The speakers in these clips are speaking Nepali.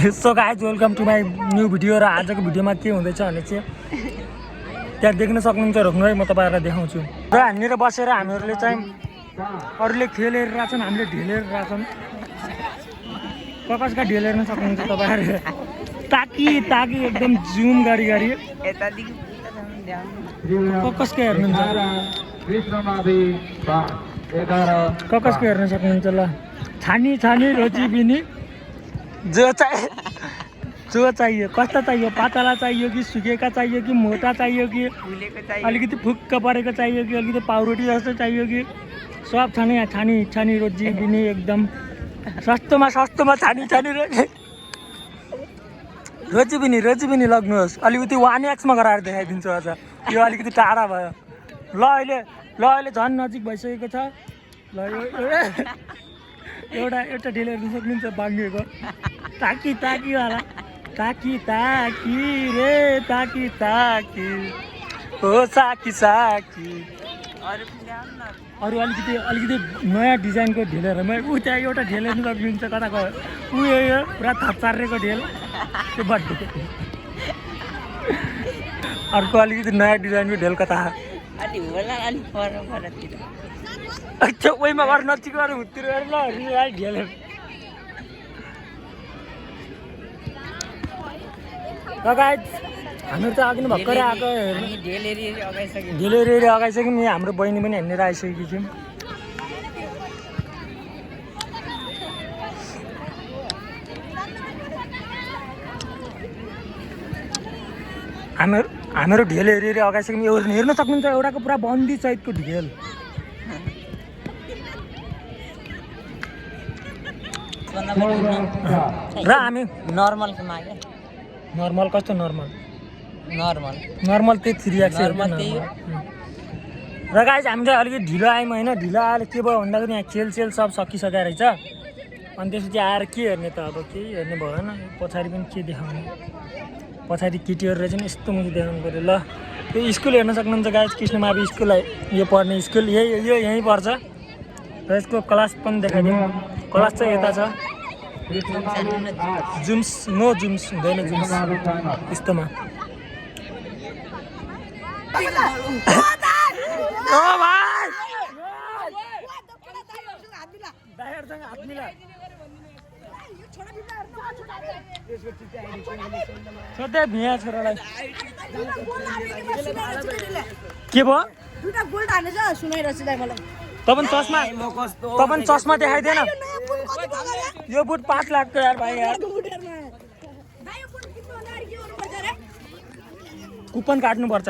So guys welcome to my new video. र आजको भिडियोमा के हुँदैछ भने चाहिँ त्यहाँ देख्न सक्नुहुन्छ, रोक्नु है, म तपाईँहरूलाई देखाउँछु। र यहाँनिर बसेर हामीहरूले चाहिँ अरूले खेल हेरिरहेछन्, हामीले ढेल हेरिरहेछन्। कसका ढेल हेर्न सक्नुहुन्छ तपाईँहरू। ताकि ताकि एकदम जुम गरी गरी कसको हेर्नुहुन्छ, कसको हेर्न सक्नुहुन्छ। ल छानी छानी रोची बिनी जो चाहियो, कस्ता चाहियो, पातला चाहियो कि सुकेका चाहियो कि मोटा चाहियो कि अलिकति फुक्क परेको चाहियो कि अलिकति पाउरोटी जस्तो चाहियो कि सब छ नि यहाँ। छानी छानी रोजी बिनी एकदम सस्तोमा छानी छानी रोजी बिनी लग्नुहोस्। अलिकति 1x मा गराएर देखाइदिन्छु। आज यो अलिकति टाढा भयो। ल अहिले झन् नजिक भइसकेको छ। ल एउटा ढेल हेर्नु सक्नुहुन्छ बाङ्गिएको। ताकी वाला ताकी रे ताकी हो साकी अरू अलिकति नयाँ डिजाइनको ढेलहरूमा ऊ त्यहाँ एउटा ढेल हेर्नु सक्नुहुन्छ। कताको ऊ यो पुरा थप पारेको ढेल त्यो बर्थडे। अर्को अलिकति नयाँ डिजाइनको ढेल कता ओइमा गरेर नजिक गरेर हुतिर ल ढेल। हामीहरू त अघि नै भर्खरै आएको ढेल हेरी अगाइसक्यौँ। यहाँ हाम्रो बहिनी पनि हेर्नेर आइसकेकी थियौँ। हामीहरू ढेल हेरी अगाइसक्यौँ। यो हेर्न सक्नुहुन्छ, एउटाको पुरा बन्दी सहितको ढेल। र हामी नर्मल कस्तो नर्मल त्यही 3x। र गाइज हामी चाहिँ अलिकति ढिलो आयौँ होइन। ढिलो आएर के भयो भन्दाखेरि यहाँ खेल सब सकिसकेको रहेछ। अनि त्यसपछि आएर के हेर्ने त, अब केही हेर्ने भएन। पछाडि पनि के देखाउने, पछाडि केटीहरू रहेछ नि, यस्तो मुखी देखाउनु पऱ्यो। ल यो स्कुल हेर्न सक्नुहुन्छ गाइज, कृष्ण मावि स्कुल है। यो पढ्ने स्कुल यहीँ पर्छ। र यसको क्लास पनि देखाइदिउँ। क्लास चाहिँ यता छ। जुम्स हुँदैन, जुम्स यस्तोमा। सोध्दै भिया छोरालाई के भयो। तपाईँ चस्मा देखाइदिएन। यो बुट 5 लाखको यार भाइ यार। कुपन काट्नुपर्छ।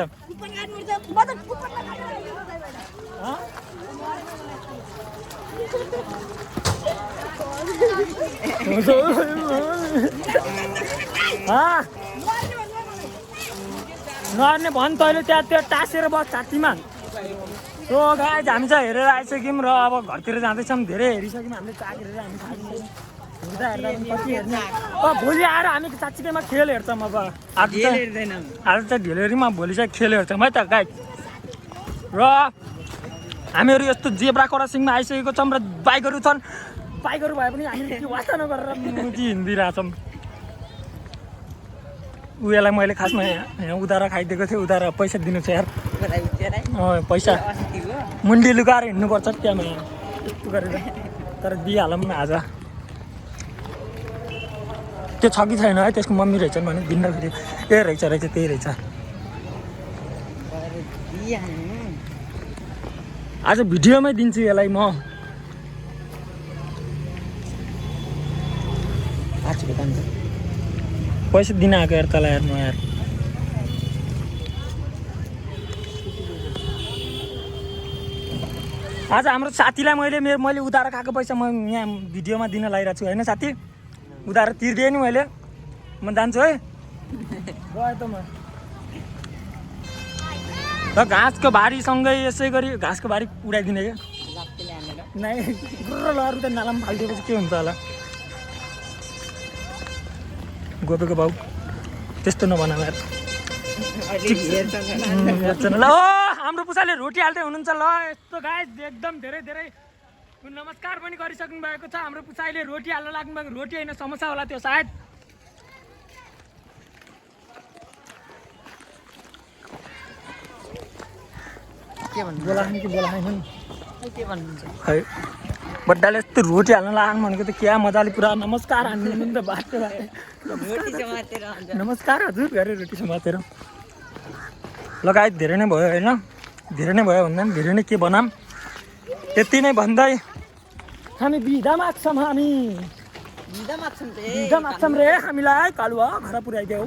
नर्ने भन् तैँले त्यहाँ त्यो टाँसेर बस छातीमा। सो गाइज हामी चाहिँ हेरेर आइसक्यौँ र अब घरतिर जाँदैछौँ। धेरै हेरिसक्यौँ हामीले, चाकेर हामी खाइदिन्छौँ। हेर्दा कति हेर्ने। भोलि आएर हामी साँच्चीकैमा खेल हेर्छौँ। अब आज चाहिँ ढेलेरीमा, भोलि चाहिँ खेल हेर्छौँ है त गाइज। र हामीहरू यस्तो जेब्रा क्रसिङमा आइसकेको छौँ र बाइकहरू छन्। बाइकहरू भए पनि हामीले के वास्ता नगरेर मुजी हिँडिरहेछौँ। उयोलाई मैले खासमा यहाँ उधारो खाइदिएको थिएँ। उधारो पैसा दिनु छ यार। पैसा मुन्डी लुकाएर हिँड्नुपर्छ त्यहाँमा यस्तो गरेर। तर दिइहालौँ न आज। त्यो छ कि छैन है, त्यसको मम्मी रहेछ भने दिँदाखेरि ए रहेछ त्यही रहेछ। आज भिडियोमै दिन्छु यसलाई म। पैसा दिन आएको यार तँलाई यार म यार। आज हाम्रो साथीलाई मैले उधारो खाएको पैसा म यहाँ भिडियोमा दिन लागिरहेको छु होइन साथी। उधारो तिर्दिएँ नि मैले। म जान्छु है। गएँ त म। र घाँसको भारीसँगै यसै गरी घाँसको भारी उडाइदिने क्या। नै अरू त नालामा फालिदिएपछि के हुन्छ होला। गोपेको भाउ त्यस्तो नभन यार। ल हाम्रो पुसाले रोटी हाल्दै हुनुहुन्छ। ल यस्तो गाइस एकदम धेरै नमस्कार पनि गरिसक्नु भएको छ। हाम्रो पुसाइले रोटी हाल्न लाग्नु भएको। रोटी होइन समोसा होला त्यो सायद। के भन्नु बोलाएन कि बोलाएन के भन्नुहुन्छ खै बड्डाले यस्तो रोटी हाल्न लाग्नु भनेको त क्या मजाले पुरा नमस्कार हान्नु नि त बाटो रोटी समातेर हुन्छ नमस्कार हजुर गरे रोटी समातेर लगायत धेरै नै भयो होइन धेरै नै भयो भन्दा पनि धेरै नै के बनाम त्यति नै भन्दै हामी बिदा माग्छौँ हामी बिदा माग्छौँ बिदा माग्छौँ रे हामीलाई कालुवा घर पुऱ्याइदेऊ